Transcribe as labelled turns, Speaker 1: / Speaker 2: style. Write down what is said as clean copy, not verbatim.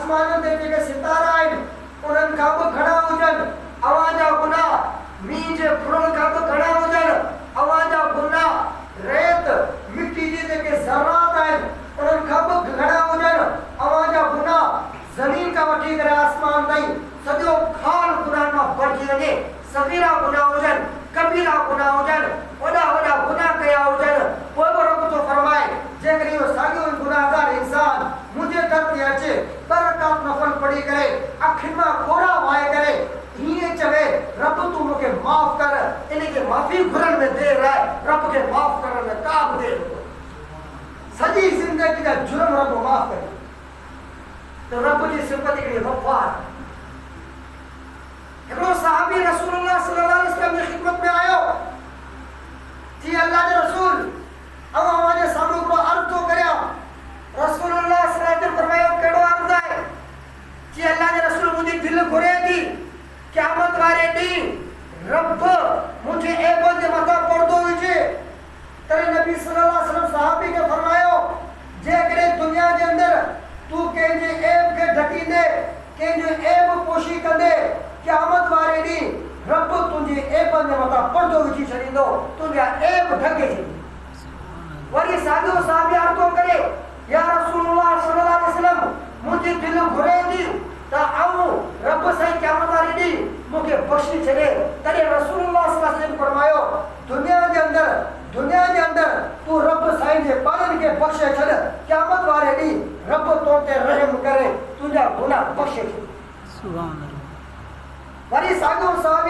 Speaker 1: आसमान ते जेके सितारा आहिनि उन्हनि खां बि घणा हुजनि अवांजा गुनाह, मींहं जे फुरनि खां बि घणा हुजनि अवांजा गुनाह, रेत मिट्टी जी जेके ज़रात आहिनि उन्हनि खां बि घणा हुजनि अवांजा गुनाह, ज़मीन खां वठी करे आसमान ताईं सॼो खाल गुनाह मां भरिजी वञे। सगीरा गुनाह हुजनि, कबीरा गुनाह हुजनि, वॾा वॾा गुनाह कया हुजनि, पोइ बि रब थो फरमाए जेकॾहिं इहो साॻियो गुनाहगार इंसान मुंहिंजे दर ते अचे, बरकात नफ़ल पढ़ी करे अखियुनि मां खोड़ा वाए करे हीअं चवे रब तूं मूंखे माफ़ कर, इन खे माफ़ी घुरण में देर आहे, रब खे माफ़ करण में का बि देर कोन्हे। सॼी ज़िंदगी जा जुर्म रब माफ़ करे त रब जी सिफ़त हिकिड़ी गफ़ार। हिकिड़ो सहाबी रसूलुल्लाह सल्लल्लाहु अलैहि वसल्लम जी खिदमत में आयो, जी अल्लाह जे रसूल अवां जे साम्हूं हिकिड़ो अर्ज़ थो करियां। रसूलुल्लाह सल्लल्लाहु अलैहि वसल्लम फरमायो कहिड़ो अर्ज़ आहे? जी अल्लाह जे रसूल मुंहिंजी दिलि घुरे थी क़यामत वारे ॾींहुं रब मुंहिंजे ऐबनि जे मथां पर्दो विझे। तॾहिं नबी सल्लल्लाहु अलैहि वसल्लम सहाबी खे फरमायो जेकॾहिं दुनिया जे अंदरि तूं कंहिंजे ऐब खे ढकींदे, कंहिंजो ऐब पोशी कंदे, क़यामत वारे ॾींहुं रब तुंहिंजे ऐबनि जे मथां पर्दो विझी छॾींदो, तुंहिंजा ऐब ढके छॾींदो। वरी साॻियो सहाबी अर्ज़ थो करे या रसूलुल्लाह सल्लल्लाहु अलैहि वसल्लम मुंहिंजी दिलि घुरे थी त आऊं रब साईं क़यामत वारे ॾींहुं मूंखे बख़्शी छॾे। तॾहिं रसूलुल्लाह सल्लल्लाहु अलैहि वसल्लम फरमायो दुनिया जे अंदरि तूं रब साईं जे ॿारनि खे बख़्शे छॾ, क़यामत वारे ॾींहुं रब तो ते रहम करे तुंहिंजा गुनाह बख़्शे छॾे। सुभान अल्लाह। वरी साॻियो सहाबी